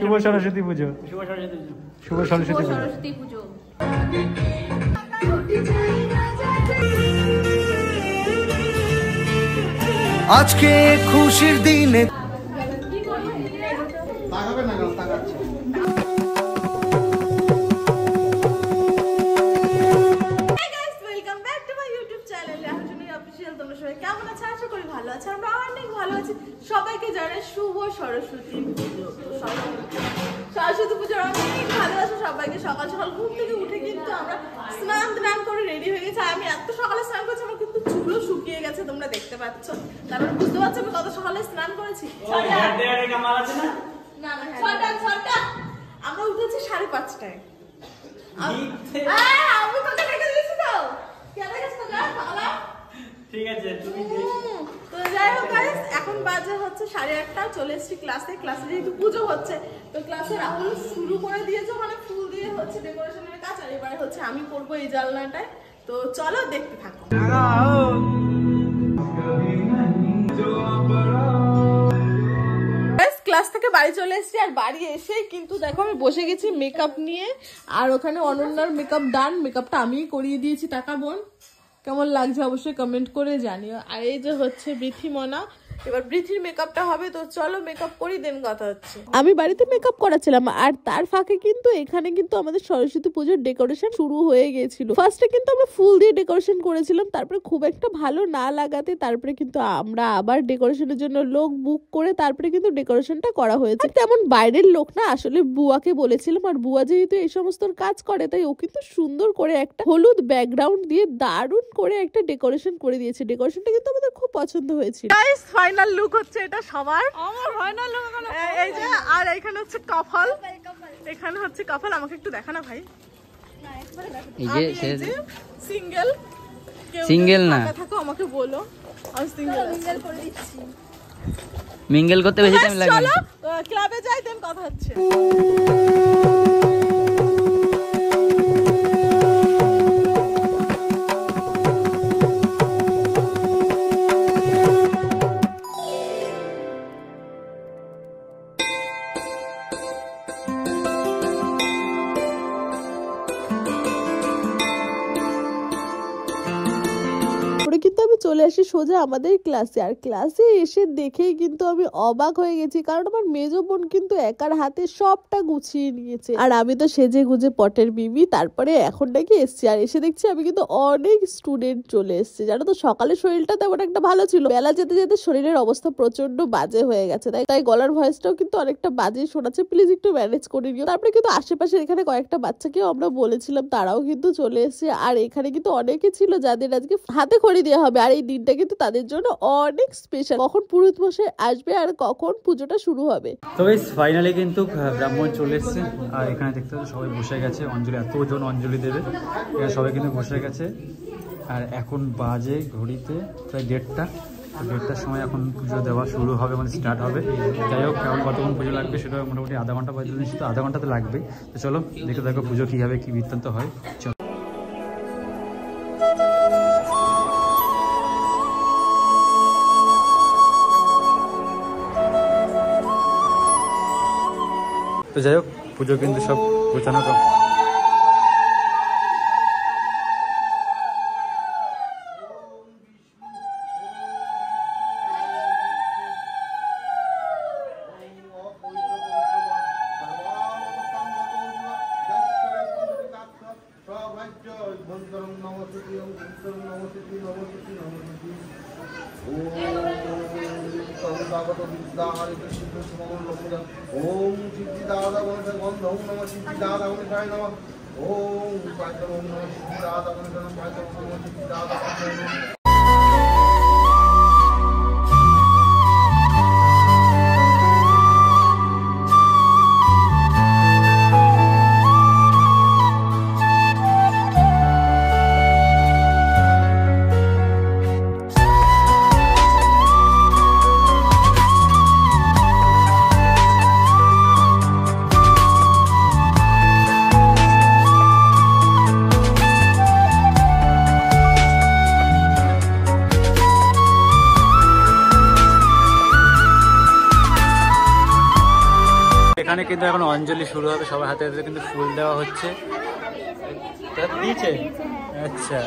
শুভ সরস্বতী পুজো। শুভ সরস্বতী পুজো। শুভ সরস্বতী পুজো। আজকে খুশির দিনে কেমন আছে? আশা করি ভালো আছে। আমরা অনেক ভালো আছি। সবাইকে জানাই শুভ সরস্বতী পুজো। সরস্বতী পুজোর অনেক ভালোবাসা সবাইকে। সকাল সকাল ঘুম থেকে উঠে কিন্তু আমরা স্নান করে রেডি হয়ে গেছি। আমি এত সকালে স্নান করেছি, আমার কিন্তু চুলও শুকিয়ে গেছে, তোমরা দেখতে পাচ্ছ। তারপর বুঝতে পারছো আমি কত সকালে স্নান করেছি। আমরা উঠেছি 5:30টায়। আমি তোকে রেখে দিয়েছি তো। ঠিক আছে, তুমি তো যাই হোক গাইস, এখন বাজে হচ্ছে 8:30। চলে এসেছি ক্লাসে যেহেতু পুজো হচ্ছে, তো ক্লাসে রাহুল শুরু করে দিয়েছে, মানে ফুল দিয়ে হচ্ছে ডেকোরেশনের কাজ। আর এবারে হচ্ছে আমি করবো এই জানলাটায়। তো চলো দেখতে থাকো। ক্লাস থেকে বাড়ি চলে এসেছি, আর বাড়ি এসে কিন্তু দেখো আমি বসে গেছি মেকআপ নিয়ে। আর ওখানে অনন্যার মেকআপ ডান, মেকআপটা আমিই করিয়ে দিয়েছি। টাকা বোন, কেমন লাগছে অবশ্যই কমেন্ট করে জানিও। আর এই যে হচ্ছে বৃথিমনা, এবার বৃথির মেকআপটা হবে। তো চলো মেকআপ করি, দেন কথা হচ্ছে। আমি বাড়িতে মেকআপ করাছিলাম, আর তার ফাঁকে কিন্তু এখানে কিন্তু আমাদের সরস্বতী পুজোর ডেকোরেশন শুরু হয়ে গিয়েছিল। ফার্স্টে কিন্তু আমরা ফুল দিয়ে ডেকোরেশন করেছিলাম, তারপরে খুব একটা ভালো না লাগাতে তারপরে কিন্তু আমরা আবার ডেকোরেশনের জন্য লোক বুক করে তারপরে কিন্তু ডেকোরেশনটা করা হয়েছে। তেমন বাইরের লোক না, আসলে বুয়াকে বলেছিলাম। আর বুয়া যেহেতু এই সমস্ত কাজ করে, তাই ও কিন্তু সুন্দর করে একটা হলুদ ব্যাকগ্রাউন্ড দিয়ে দারুণ করে একটা ডেকোরেশন করে দিয়েছে। ডেকোরেশনটা কিন্তু আমাদের খুব পছন্দ হয়েছিল। ফাইনাল লুক হচ্ছে এটা সবার। আমার ফাইনাল লুক এই যে। আর এখানে হচ্ছে কাপল, এখানে হচ্ছে কাপল। আমাকে একটু দেখা না ভাই। এই যে সিঙ্গেল সিঙ্গেল না থাকো, আমাকে বলো। আমি সিঙ্গেল করে দিচ্ছি। মিঙ্গেল করতে বেশি টাইম লাগবে। চলো ক্লাবে যাই, দেন কথা হচ্ছে। কিন্তু আমি চলে আসি সোজা আমাদের ক্লাসে। আর ক্লাসে এসে দেখেই কিন্তু আমি অবাক হয়ে গেছি, কারণ আমার মেজো বোন কিন্তু একার হাতে সবটা গুছিয়ে নিয়েছে। আর আমি তো সেজে গুজে পটের বিবি তারপরে এখন নাকি এসছি। আর এসে দেখছি আমি কিন্তু অনেক স্টুডেন্ট চলে এসছে। জানো তো সকালে শরীরটা তেমন একটা ভালো ছিল, বেলা যেতে যেতে শরীরের অবস্থা প্রচন্ড বাজে হয়ে গেছে। তাই গলার ভয়েসটাও কিন্তু অনেকটা বাজে শোনাচ্ছে, প্লিজ একটু ম্যানেজ করে নিও। তারপরে কিন্তু আশেপাশে এখানে কয়েকটা বাচ্চাকেও আমরা বলেছিলাম, তারাও কিন্তু চলে এসছে। আর এখানে কিন্তু অনেকে ছিল যাদের আজকে হাতে খড়ি দেওয়া হবে। আর এই দিনটা কিন্তু তাদের জন্য অনেক স্পেশাল। কখন পুরোহিত মশাই আসবে আর কখন পুজোটা শুরু হবে। তো বেশ ফাইনালি কিন্তু ব্রাহ্মণ চলে এসছে। আর এখানে দেখতে পাচ্ছি সবাই বসে গেছে অঞ্জলি, এতজন অঞ্জলি দেবে, এখানে সবাই কিন্তু বসে গেছে। আর এখন বাজে ঘড়িতে প্রায় 1:30টার সময় এখন পুজো দেওয়া শুরু হবে, মানে স্টার্ট হবে। যাই হোক এখন কতক্ষণ পুজো লাগবে সেটা মোটামুটি আধা ঘন্টা বাজে, তো আধা ঘন্টা তো লাগবে। তো চলো দেখে দেখো পুজো কীভাবে কী বৃত্তান্ত হয়। চলো তো যাই হোক পুজো কিন্তু সব গোছানো কম। ओम सिद्धिदाता गंधम नमः सिद्धिदाता गणेशाय नमः ओम पांचम नमः सिद्धिदाता गणेशाय नमः पांचम नमः सिद्धिदाता गणेशाय नमः। এখানে কিন্তু এখন অঞ্জলি শুরু হবে, সবার হাতে হাতে কিন্তু ফুল দেওয়া হচ্ছে। দিয়েছে? আচ্ছা,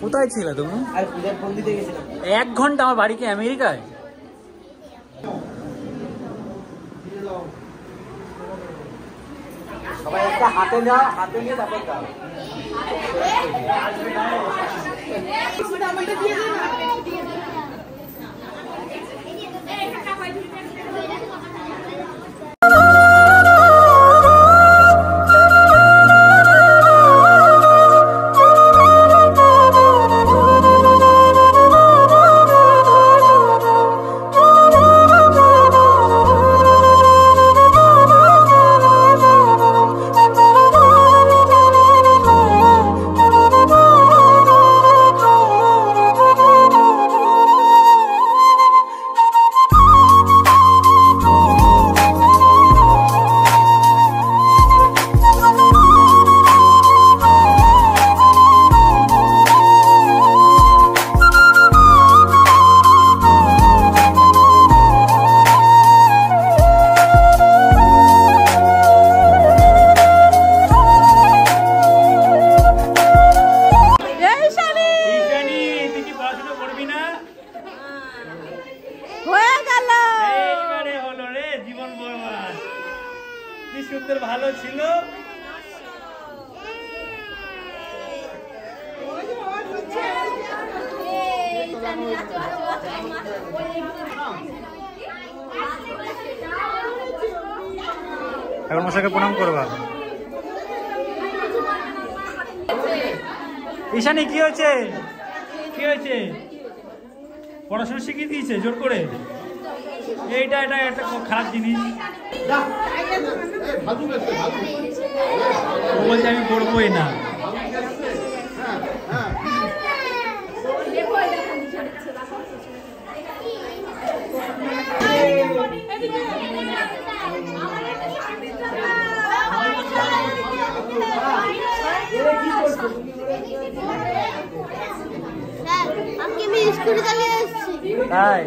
কোথায় ছিল তুমি? 1 ঘন্টা আমার বাড়ি কি আমেরিকায়? সবাই একটা হাতে নাও, হাতে নিয়ে তারপর দাও। সুন্দর, ভালো ছিল। এখন মশাকে প্রণাম করবা। ঈশানী কি হয়েছে? কি হয়েছে? পড়াশোনা শিখিয়ে দিয়েছে জোর করে? এটা এটা একটা খারাপ জিনিস। ও বলছে আমি পড়বোই না। তাই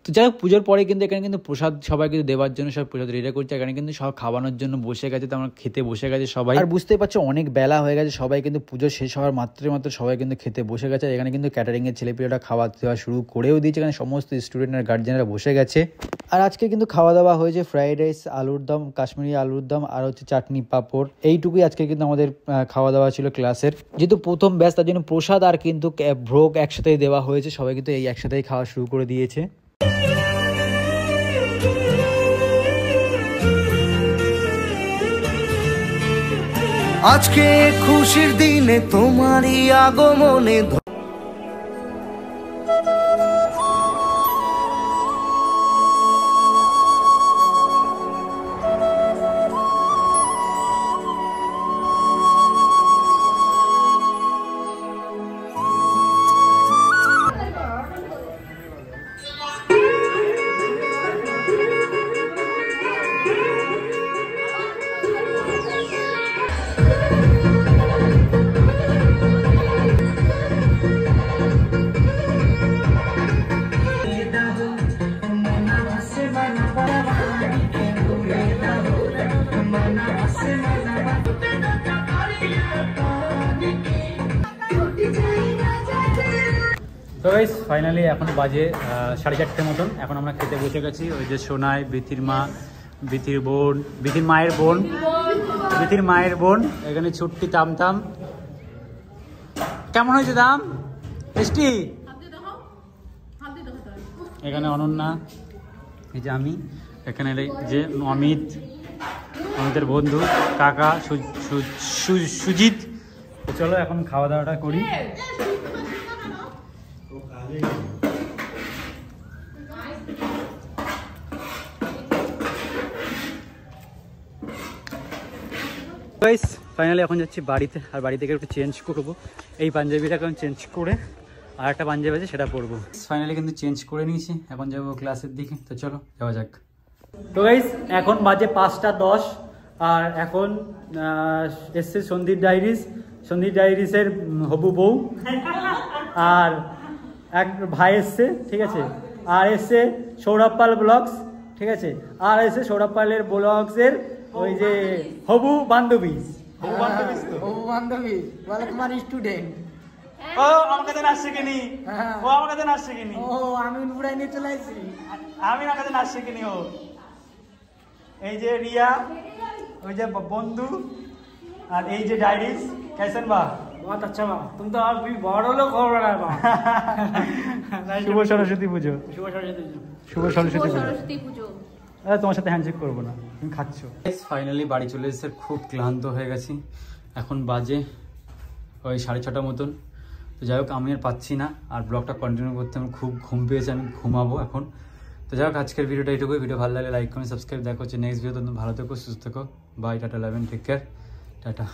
তো যাই হোক, পুজোর পরে কিন্তু এখানে কিন্তু প্রসাদ সবাই কিন্তু দেওয়ার জন্য সব প্রসাদ রেডি করছে। এখানে কিন্তু সব খাওয়ানোর জন্য বসে গেছে, তো আমরা খেতে বসে গেছে সবাই। আর বুঝতেই পারছো অনেক বেলা হয়ে গেছে, সবাই কিন্তু পুজো শেষ হওয়ার মাত্র সবাই কিন্তু খেতে বসে গেছে। এখানে কিন্তু ক্যাটারিং এর ছেলেপিলেরা খাওয়া দেওয়া শুরু করেও দিয়েছে, এখানে সমস্ত স্টুডেন্ট আর গার্জেনরা বসে গেছে। আর আজকে কিন্তু খাওয়া দাওয়া হয়েছে ফ্রাইড রাইস, আলুর দম, কাশ্মীরি আলুর দম, আর হচ্ছে চাটনি পাঁপড়। এইটুকুই আজকে কিন্তু আমাদের খাওয়া দাওয়া ছিল ক্লাসের। যেহেতু প্রথম ব্যাচ, তার জন্য প্রসাদ আর কিন্তু ভোগ একসাথেই দেওয়া হয়েছে, সবাই কিন্তু এই একসাথেই খাওয়া শুরু করে দিয়েছে। আজকে খুশির দিনে তোমারই আগমনে তো গাইস ফাইনালি এখন বাজে 4:30 মতন। এখন আমরা খেতে বসে গেছি। ওই যে সোনাই, বিথির মা, বিথির বোন, বিথির মায়ের বোন, এখানে ছুট্টি, তামতাম। কেমন হয়েছে দাম? টেস্টি? এখানে অনন্যা, এই যে আমি, এখানে এই যে অমিতের বন্ধু কাকা সুজিত। তো চলো এখন খাওয়া দাওয়াটা করি। গাইস ফাইনালি এখন যাচ্ছি বাড়িতে, আর বাড়ি থেকে একটু চেঞ্জ করবো, এই পাঞ্জাবিটা এখন চেঞ্জ করে আর একটা পাঞ্জাবি আছে সেটা পরবো। ফাইনালি কিন্তু চেঞ্জ করে নিয়েছি, এখন যাবো ক্লাসের দিকে। তো চলো যাওয়া যাক। তো গাইস এখন বাজে 5:10 আর এখন এসছে সন্দীপ ডায়েরিসের হবু বউ আর এক ভাই এসছে, ঠিক আছে, আর এসছে সৌরভ পাল ব্লগস, ঠিক আছে, আর এসছে সৌরভ পালের ব্লগসের ওই যে হবু বান্ধবী। বলে তোমার স্টুডেন্ট। ও আমার কাছে নাচ শিখিনি, ও আমার কাছে নাচ শিখিনি, ও আমি উড়াই নিয়ে চলে আসছি, আমি আমার কাছে নাচ শিখিনি। ও এই যে রিয়া, ওই যে বন্ধু, আর এই যে ডায়েরিস। कैसन बा? बहुत अच्छा बा, तुम तो अभी बड़ लोग हो रहा है बा। শুভ সরস্বতী পুজো। শুভ সরস্বতী শুভ সরস্বতী পুজো। আরে তোমার সাথে হ্যান্ডশেক করবো না, তুমি খাচ্ছ। ফাইনালি বাড়ি চলে এসেছে, খুব ক্লান্ত হয়ে গেছি। এখন বাজে ওই 6:30 মতন। তো যাই হোক আমি আর পাচ্ছি না আর ব্লগটা কন্টিনিউ করতে, আমার খুব ঘুম পেয়েছে, আমি ঘুমাবো এখন। তো যাই হোক আজকের ভিডিওটা এইটুকুই। ভিডিও ভালো লাগলে লাইক করুন, সাবস্ক্রাইব। দেখা হচ্ছে নেক্সট ভিডিও। তোমরা ভালো থেকো, সুস্থ থেকো। Bye, tata, love and take care, tata.